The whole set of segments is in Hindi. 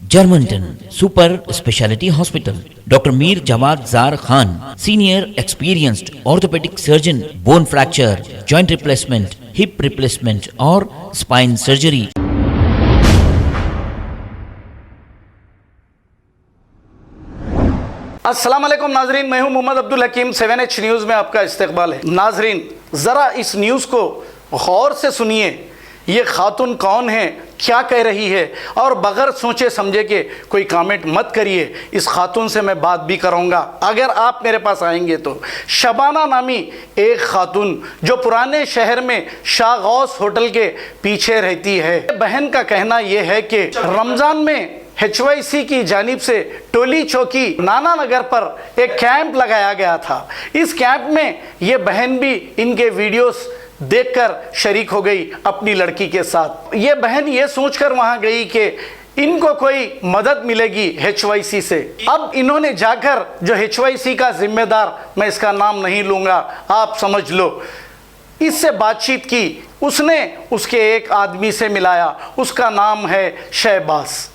Germantown Super Speciality Hospital. Dr. Mir Jawad Zar Khan, Senior Experienced Orthopedic Surgeon, Bone Fracture, Joint Replacement, Hip Replacement और Spine Surgery. अस्सलाम वालेकुम नाजरीन, मैं हूं मोहम्मद अब्दुल हकीम। 7H न्यूज़ में आपका इस्तकबाल है। नाजरीन, ज़रा इस न्यूज़ को गौर से सुनिए। ये खातून कौन है, क्या कह रही है, और बगैर सोचे समझे के कोई कमेंट मत करिए। इस खातून से मैं बात भी करूँगा अगर आप मेरे पास आएंगे तो। शबाना नामी एक खातून जो पुराने शहर में शाह गौस होटल के पीछे रहती है। बहन का कहना यह है कि रमज़ान में HYC की जानिब से टोली चौकी नाना नगर पर एक कैंप लगाया गया था। इस कैंप में ये बहन भी इनके वीडियोस देखकर शरीक हो गई अपनी लड़की के साथ। ये बहन ये सोचकर वहां गई कि इनको कोई मदद मिलेगी HYC से। अब इन्होंने जाकर, जो HYC का जिम्मेदार, मैं इसका नाम नहीं लूँगा, आप समझ लो, इससे बातचीत की। उसने उसके एक आदमी से मिलाया, उसका नाम है शहबाज।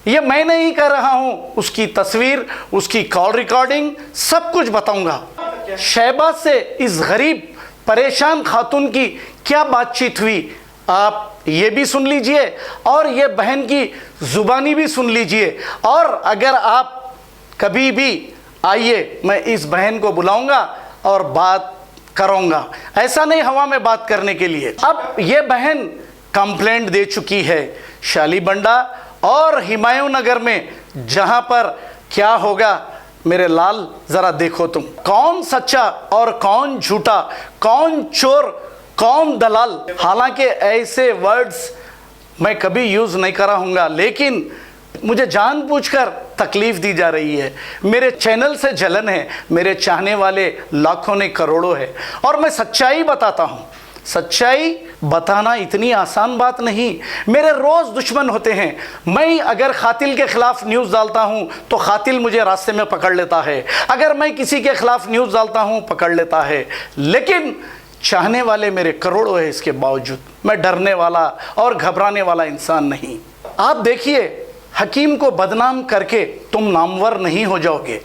ये मैं नहीं कर रहा हूं, उसकी तस्वीर, उसकी कॉल रिकॉर्डिंग सब कुछ बताऊंगा। शहबाज से इस गरीब परेशान खातून की क्या बातचीत हुई, आप ये भी सुन लीजिए और ये बहन की जुबानी भी सुन लीजिए। और अगर आप कभी भी आइए, मैं इस बहन को बुलाऊंगा और बात करूंगा। ऐसा नहीं हवा में बात करने के लिए। अब ये बहन कंप्लेंट दे चुकी है शालीबंडा और हिमायू नगर में, जहां पर क्या होगा मेरे लाल, जरा देखो तुम, कौन सच्चा और कौन झूठा, कौन चोर, कौन दलाल। हालांकि ऐसे वर्ड्स मैं कभी यूज नहीं करा हूँगा, लेकिन मुझे जानबूझकर तकलीफ दी जा रही है। मेरे चैनल से जलन है, मेरे चाहने वाले लाखों ने करोड़ों है, और मैं सच्चाई बताता हूँ। सच्चाई बताना इतनी आसान बात नहीं। मेरे रोज़ दुश्मन होते हैं। मैं अगर खातिल के ख़िलाफ़ न्यूज़ डालता हूं तो खातिल मुझे रास्ते में पकड़ लेता है। अगर मैं किसी के ख़िलाफ़ न्यूज़ डालता हूं, पकड़ लेता है। लेकिन चाहने वाले मेरे करोड़ों हैं, इसके बावजूद मैं डरने वाला और घबराने वाला इंसान नहीं। आप देखिए, हकीम को बदनाम करके तुम नामवर नहीं हो जाओगे।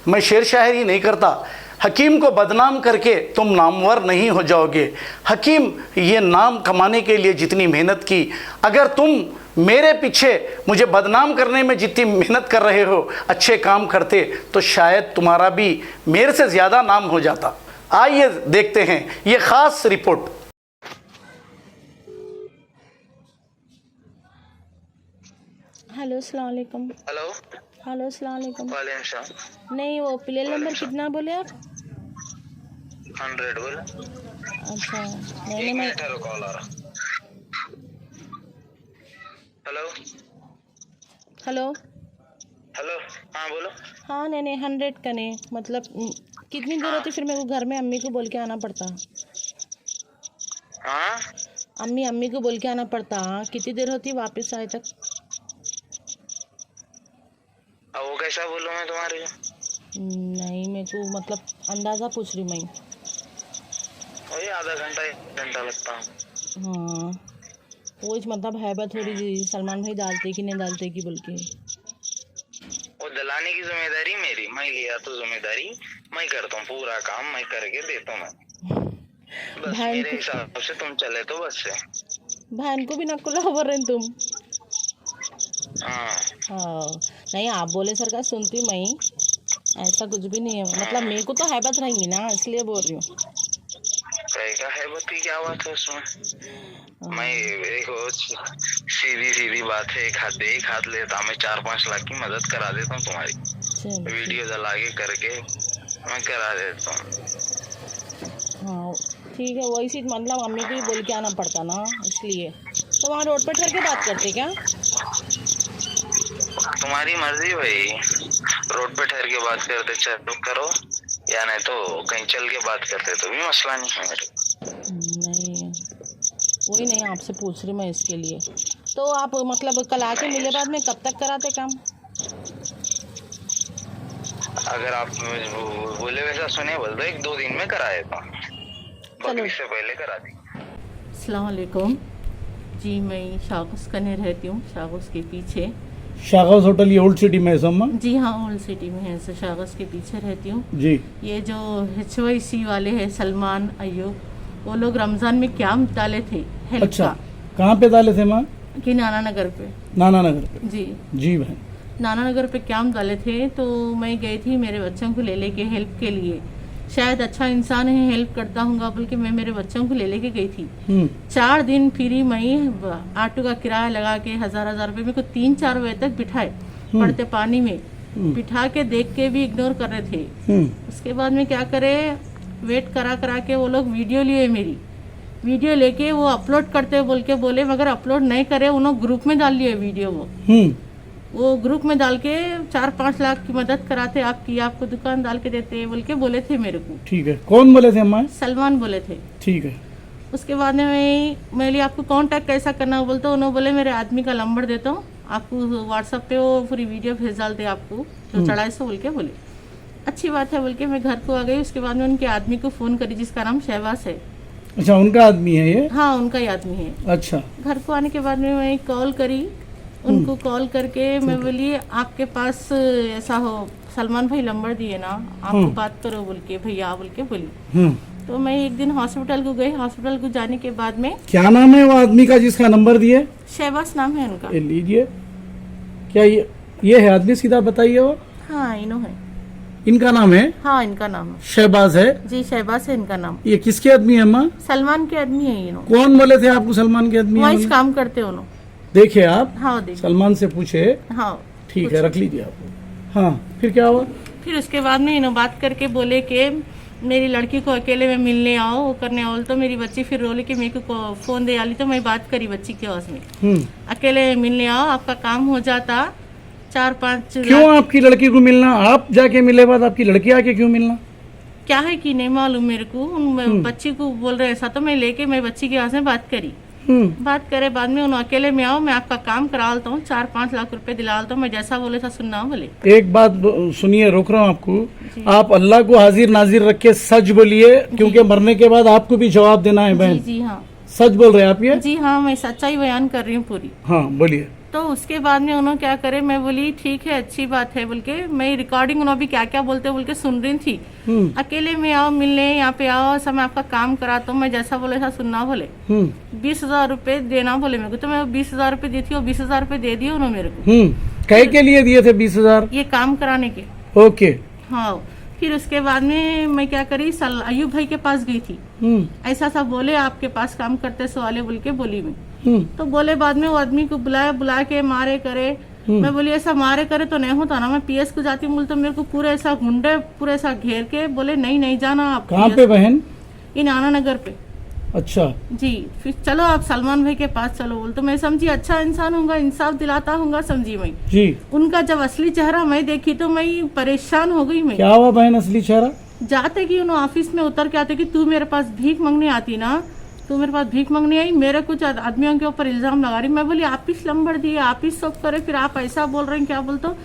मैं शेर शायरी नहीं करता। हकीम को बदनाम करके तुम नामवर नहीं हो जाओगे। हकीम ये नाम कमाने के लिए जितनी मेहनत की, अगर तुम मेरे पीछे मुझे बदनाम करने में जितनी मेहनत कर रहे हो, अच्छे काम करते तो शायद तुम्हारा भी मेरे से ज़्यादा नाम हो जाता। आइए देखते हैं ये ख़ास रिपोर्ट। हेलो, अस्सलाम वालेकुम। हेलो हेलो, अस्सलाम वालेकुम। वालेकुम सलाम। नहीं, वो प्लेन नंबर कितना बोले आप? 100 बोले। अच्छा, नहीं एक मैं मिनट है, कॉल आ रहा। Hello hello. हेलो, हाँ बोलो। हाँ, नहीं 100 का नहीं, मतलब कितनी देर होती, फिर मेरे को घर में अम्मी को बोल के आना पड़ता। हाँ, अम्मी को बोल के आना पड़ता। हाँ, कितनी देर होती वापस आए तक? अब वो कैसा बोलूँ मैं तुम्हारे? नहीं, मेरे को मतलब अंदाज़ा पूछ रही मैं। वही आधा घंटा 1 घंटा लगता है। हाँ, वो इस मतलब है बात थोड़ी जी, सलमान भाई डालते कि नहीं डालते कि बोल के। वो दिलाने की जिम्मेदारी मेरी, मैं लिया तो जिम्मेदारी मैं करता हूँ, पूरा काम मैं करके देता हूँ मैं। बस बहन मेरे को, हिसाब से तुम चले तो बस से। बहन को भी नकुला बोल रहे तुम। हाँ हाँ, नहीं आप बोले सर का सुनती मैं, ऐसा कुछ भी नहीं है। मतलब मेरे को तो हैबत रहेंगी ना, इसलिए बोल रही हूँ। कहेगा है बत की क्या बात है उसमें? मैं देखो, सीधी बात है, एक हाथ लेता मैं 4-5 लाख की मदद करा देता हूँ तुम्हारी। चलो, वीडियो डाल के करके मैं करा देता हूँ। हाँ ठीक है। वही चीज मतलब अम्मी को ही बोल के आना पड़ता ना, इसलिए। तो वहाँ रोड पे ठहर के बात करते क्या? तुम्हारी मर्जी भाई, रोड पे ठहर के बात करते चलो करो, या नहीं तो कहीं चल के बात करते तो भी मसला नहीं है मेरे। नहीं, वही नहीं आपसे पूछ रही मैं इसके लिए। तो आप मतलब कल आके मिले बाद में कब तक कराते काम? अगर आप बोले वैसा सुने बोल दो, 1-2 दिन में करा देता हूँ, बकरीद से पहले करा दी। अस्सलाम वालेकुम जी, मैं शागुस कने रहती हूँ, शागुस के पीछे। शागस होटल ये ओल्ड सिटी में है सम्मा? जी हाँ, ओल्ड सिटी में है, शागस के पीछे रहती हूँ। जी। ये जो HYC वाले हैं सलमान अय्यूब, वो लोग रमजान में कैंप डाले थे हेल्प अच्छा, का कहाँ पे डाले थे माँ? कि नाना नगर पे। नाना नगर पे? जी जी बहन। नाना नगर पे कैंप डाले थे, तो मैं गई थी मेरे बच्चों को ले लेके हेल्प के लिए। शायद अच्छा इंसान है, हेल्प करता हूँगा बोल के मैं मेरे बच्चों को ले लेके गई थी। 4 दिन फ्री मैं ऑटो का किराया लगा के 1000 रुपये मेरे को 3-4 बजे तक बिठाए, पड़ते पानी में बिठा के देख के भी इग्नोर कर रहे थे। उसके बाद में क्या करे, वेट करा करा के वो लोग वीडियो लिए, मेरी वीडियो लेके वो अपलोड करते बोल के बोले, मगर अपलोड नहीं करे, उन्होंने ग्रुप में डाल लिए वीडियो। वो ग्रुप में डाल के 4-5 लाख की मदद कराते आपकी, आपको दुकान डाल के देते बोल के बोले थे मेरे को। ठीक है, कौन बोले थे अम्मा? सलमान बोले थे। ठीक है। उसके बाद में मैं बोली आपको कांटेक्ट कैसा करना है, बोलते उन्होंने बोले मेरे आदमी का नंबर देता हूँ आपको, व्हाट्सएप पे वो पूरी वीडियो भेज डालते आपको जो चढ़ाए सो बोल के बोले। अच्छी बात है बोल के मैं घर को आ गई। उसके बाद में उनके आदमी को फ़ोन करी जिसका नाम शहबाज है। अच्छा, उनका आदमी है ये? हाँ, उनका ही आदमी है। अच्छा। घर को आने के बाद में मैं कॉल करी उनको, कॉल करके मैं बोली आपके पास ऐसा हो, सलमान भाई नंबर दिए ना, आपको बात करो बोल के, भैया बोल के बोली। तो मैं एक दिन हॉस्पिटल को गई। हॉस्पिटल को जाने के बाद में, क्या नाम है वो आदमी का जिसका नंबर दिए? शहबाज नाम है उनका। लीजिए, क्या ये है आदमी? सीधा बताइए। वो हाँ, इनो है, इनका नाम है? हाँ, इनका नाम है शहबाज है। जी, शहबाज है इनका नाम। ये किसके आदमी है अम्मा? सलमान के आदमी है इनो। कौन बोले थे आपको सलमान के आदमी है? वही काम करते उन्होंने। देखे आप? हाँ, देखिए। सलमान से पूछे? हाँ, ठीक है, रख लीजिए आप। हाँ, फिर क्या हुआ? फिर उसके बाद में इन्होंने बात करके बोले कि मेरी लड़की को अकेले में मिलने आओ, वो करने आओ। तो मेरी बच्ची फिर रोले कि मेरे को फोन दे आली, तो मैं बात करी बच्ची के आवाज में, अकेले मिलने आओ, आपका काम हो जाता 4-5 क्यों आपकी लड़की को मिलना? आप जाके मिले बाद आपकी लड़की आके क्यों मिलना? क्या है कि नहीं मालूम मेरे को। उन बच्ची को बोल रहे ऐसा, तो मैं लेके मैं बच्ची के आवाज में बात करी। बात करे बाद में उन्होंने अकेले में आओ, मैं आपका काम करा लेता हूँ, 4-5 लाख रुपए दिला लेता हूँ, मैं जैसा बोले था सुनना बोले। एक बात सुनिए, रोक रहा हूँ आपको। आप अल्लाह को हाजिर नाजिर रख के सच बोलिए, क्योंकि मरने के बाद आपको भी जवाब देना है बहन। जी हाँ, सच बोल रहे हैं आप ये? जी हाँ, मैं सच्चाई बयान कर रही हूँ पूरी। हाँ, बोलिए। तो उसके बाद में उन्होंने क्या करे, मैं बोली ठीक है, अच्छी बात है बोल के, मैं रिकॉर्डिंग उन्होंने भी क्या क्या बोलते बोल के सुन रही थी। अकेले में आओ, मिलने यहाँ पे आओ, सब मैं आपका काम कराता हूँ, मैं जैसा बोले था सुनना बोले। 20,000 रुपए देना बोले मेरे को, तो मैं 20,000 रुपए दी थी, और 20,000 रुपए दे दिए उन्होंने मेरे को। कहे के लिए दिए थे 20,000? ये काम कराने के। ओके। हाँ, फिर उसके बाद में मैं क्या करी, अयूब भाई के पास गई थी। ऐसा सा बोले आपके पास काम करते सवाले बोल के बोली मैं। तो बोले बाद में वो आदमी को बुला के मारे करे। मैं बोली ऐसा मारे करे तो नहीं होता ना, मैं PS को जाती हूँ। तो मेरे को पूरे ऐसा गुंडे पूरे ऐसा घेर के बोले नहीं जाना आप। कहाँ पे बहन? इन नाना नगर पे। अच्छा जी। फिर चलो आप सलमान भाई के पास चलो बोल, तो मैं समझी अच्छा इंसान होगा, इंसाफ दिलाता होगा, समझी मैं जी। उनका जब असली चेहरा मैं देखी तो मैं परेशान हो गई। मैं क्या हुआ बहन असली चेहरा? जाते कि उन्होंने ऑफिस में उतर के आते कि तू मेरे पास भीख मांगने आती ना, तू मेरे पास भीख मांगने आई, मेरे कुछ आदमियों के ऊपर इल्जाम लगा रही। मैं बोली आप ही नंबर दिए, आप ही सब करे, फिर आप ऐसा बोल रहे हैं, क्या बोलते हो,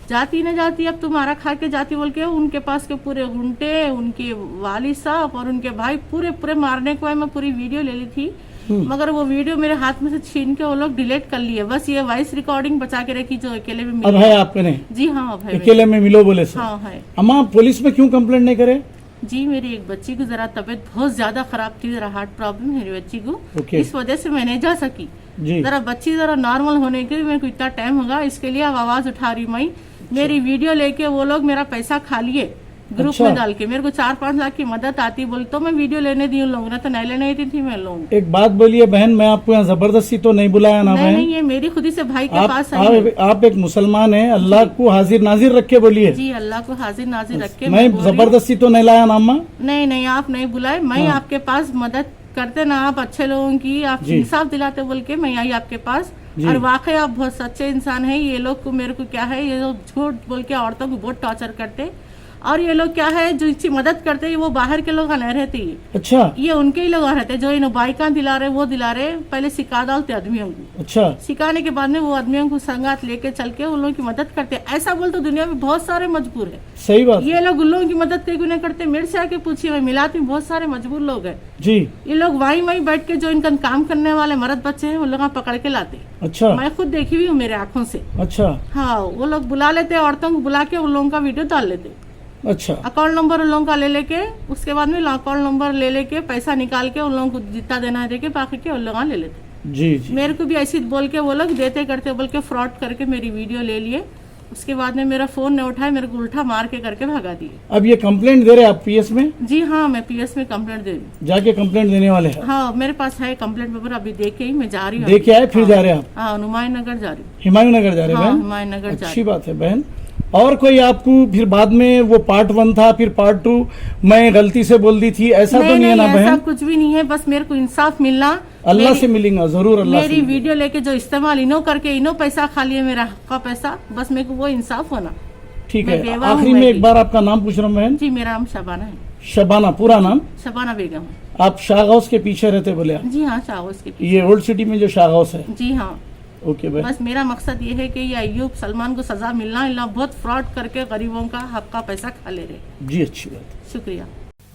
जाती न जाती अब तुम्हारा खा के जाती बोल के उनके पास के पूरे गुंडे, उनके वालिद साहब और उनके भाई पूरे मारने को मैं पूरी वीडियो ले ली थी। मगर वो वीडियो मेरे हाथ में से छीन के वो लोग डिलीट कर लिए, बस ये वॉइस रिकॉर्डिंग बचा के रखी जो अकेले में मिली। अब है आपके ने? जी हाँ, अब है। अकेले में मिलो बोले सर? हाँ है। अम्मा पुलिस में क्यों कंप्लेंट नहीं करे? जी, मेरी एक बच्ची को जरा तबीयत बहुत ज्यादा खराब थी, जरा हार्ट प्रॉब्लम है मेरी बच्ची को। इस वजह से मैं नहीं जा सकी। जरा बच्ची जरा नॉर्मल होने के लिए मेरे को इतना टाइम होगा, इसके लिए अब आवाज उठा रही मैं। मेरी वीडियो लेके वो लोग मेरा पैसा खा लिए ग्रुप में डाल के। मेरे को 4-5 लाख की मदद आती बोल तो मैं वीडियो लेने दी उन लोगों ने, तो नहीं लेने दी थी मैं लोगों। एक बात बोलिए बहन, मैं आपको यहाँ जबरदस्ती तो नहीं बुलाया ना? नहीं, ये मेरी खुद ही से भाई के पास आई। आप एक मुसलमान है, अल्लाह को हाजिर नाजिर रख के बोलिए। जी, अल्लाह को हाजिर नाजिर रख के मैं जबरदस्ती तो नहीं लाया ना अम्मा? नहीं, आप नहीं बुलाए, मैं आपके पास मदद करते ना, आप अच्छे लोगों की आप इंसाफ दिलाते बोल के मैं आई आपके पास। और वाकई आप बहुत सच्चे इंसान है। ये लोग को मेरे को क्या है, ये लोग झूठ बोल के औरतों को बहुत टॉर्चर करते और ये लोग क्या है जो इसकी मदद करते हैं वो बाहर के लोग नहीं रहते हैं। अच्छा ये उनके ही लोग रहते हैं जो इन्हें बाइका दिला रहे वो दिला रहे, पहले सिखा डालते आदमियों को। अच्छा सिखाने के बाद में वो आदमियों को संगात लेके चल के उन लोगों की मदद करते हैं। ऐसा बोल तो दुनिया में बहुत सारे मजबूर है, सही बात ये लोग उन लोगों की मदद क्यों नहीं करते? मेरे से आके पूछिए, मैं मिलाती हूँ, बहुत सारे मजबूर लोग हैं। जी। ये लोग वहीं बैठ के जो इनका काम करने वाले मर्द बच्चे हैं उन लोग पकड़ के लाते। अच्छा मैं खुद देखी हुई हूँ मेरे आंखों से। अच्छा हाँ, वो लोग बुला लेते, औरतों को बुला के उन लोगों का वीडियो डाल लेते, अच्छा अकाउंट नंबर उन लोगों का ले लेके, उसके बाद में अकाउंट नंबर ले लेके पैसा निकाल के उन लोगों को जितना देना है देके बाकी के उन लोग ले लेते। जी जी। मेरे को भी ऐसी बोल के वो लोग देते करते बोल के फ्रॉड करके मेरी वीडियो ले लिए, उसके बाद में मेरा फोन नहीं उठाया, मेरे को उल्टा मार के करके भगा दिए। अब ये कंप्लेंट दे रहे हैं आप पीएस में? जी हाँ, मैं पीएस में कंप्लेंट दे रही हूँ। जाके कंप्लेंट देने वाले हैं? हाँ, मेरे पास है कंप्लेंट पेपर, अभी दे के ही मैं जा रही हूँ। दे के आए फिर जा रहे हैं आप? हाँ, हुमायूं नगर जा रही हूँ। हुमायूं नगर जा रहे हैं हाँ, बहन? हुमायूं नगर जा रही अच्छी बात है बहन। और कोई आपको फिर बाद में वो पार्ट 1 था फिर पार्ट 2 मैं गलती से बोल दी थी, ऐसा तो नहीं है ना बहन? ऐसा कुछ भी नहीं है, बस मेरे को इंसाफ मिलना। अल्लाह से मिलेंगे जरूर, अल्लाह से मेरी वीडियो लेके जो इस्तेमाल इनो करके इनो पैसा खा लिए मेरा हक का पैसा, बस मेरे को वो इंसाफ होना। ठीक मैं है। बेवा हूँ आखिरी में एक बार आपका नाम पूछ रहा हूँ बहन। जी, मेरा नाम शबाना है। शबाना, पूरा नाम? शबाना बेगम। आप शाह हाउस के पीछे रहते बोले आप? जी हाँ, शाह हाउस के पीछे। ये ओल्ड सिटी में जो शाह हाउस है? जी हाँ। ओके बहन। बस मेरा मकसद ये है कि ये अय्यूब सलमान को सजा मिलना, बहुत फ्रॉड करके गरीबों का हक का पैसा खा ले रहे। जी अच्छी बात। शुक्रिया।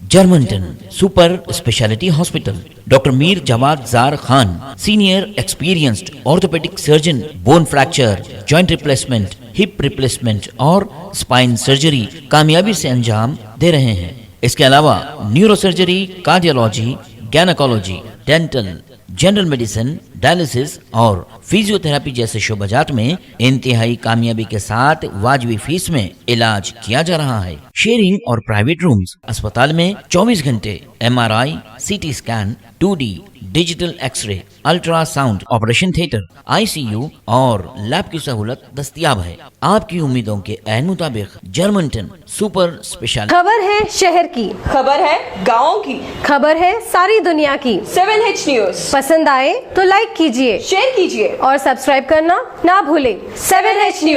Germantown super speciality hospital, doctor Mir Jamat Jar Khan, senior experienced orthopaedic surgeon, bone fracture, joint replacement, hip replacement और स्पाइन सर्जरी कामयाबी से अंजाम दे रहे हैं। इसके अलावा neurosurgery, cardiology, gynaecology, dental, general medicine, dialysis और फिजियोथेरेपी जैसे शोबाजात में इंतहाई कामयाबी के साथ वाजबी फीस में इलाज किया जा रहा है। शेयरिंग और प्राइवेट रूम्स, अस्पताल में 24 घंटे MRI, CT scan, 2D digital x ray, ultrasound, operation theatre, ICU और लैब की सहूलत दस्तयाब है। आपकी उम्मीदों के ऐन मुताबिक जर्मनटन सुपर स्पेशलिटी। खबर है शहर की, खबर है गाँव की, खबर है सारी दुनिया की। 7H न्यूज पसंद आए तो लाइक कीजिए, शेयर कीजिए और सब्सक्राइब करना ना भूलें। 7H news.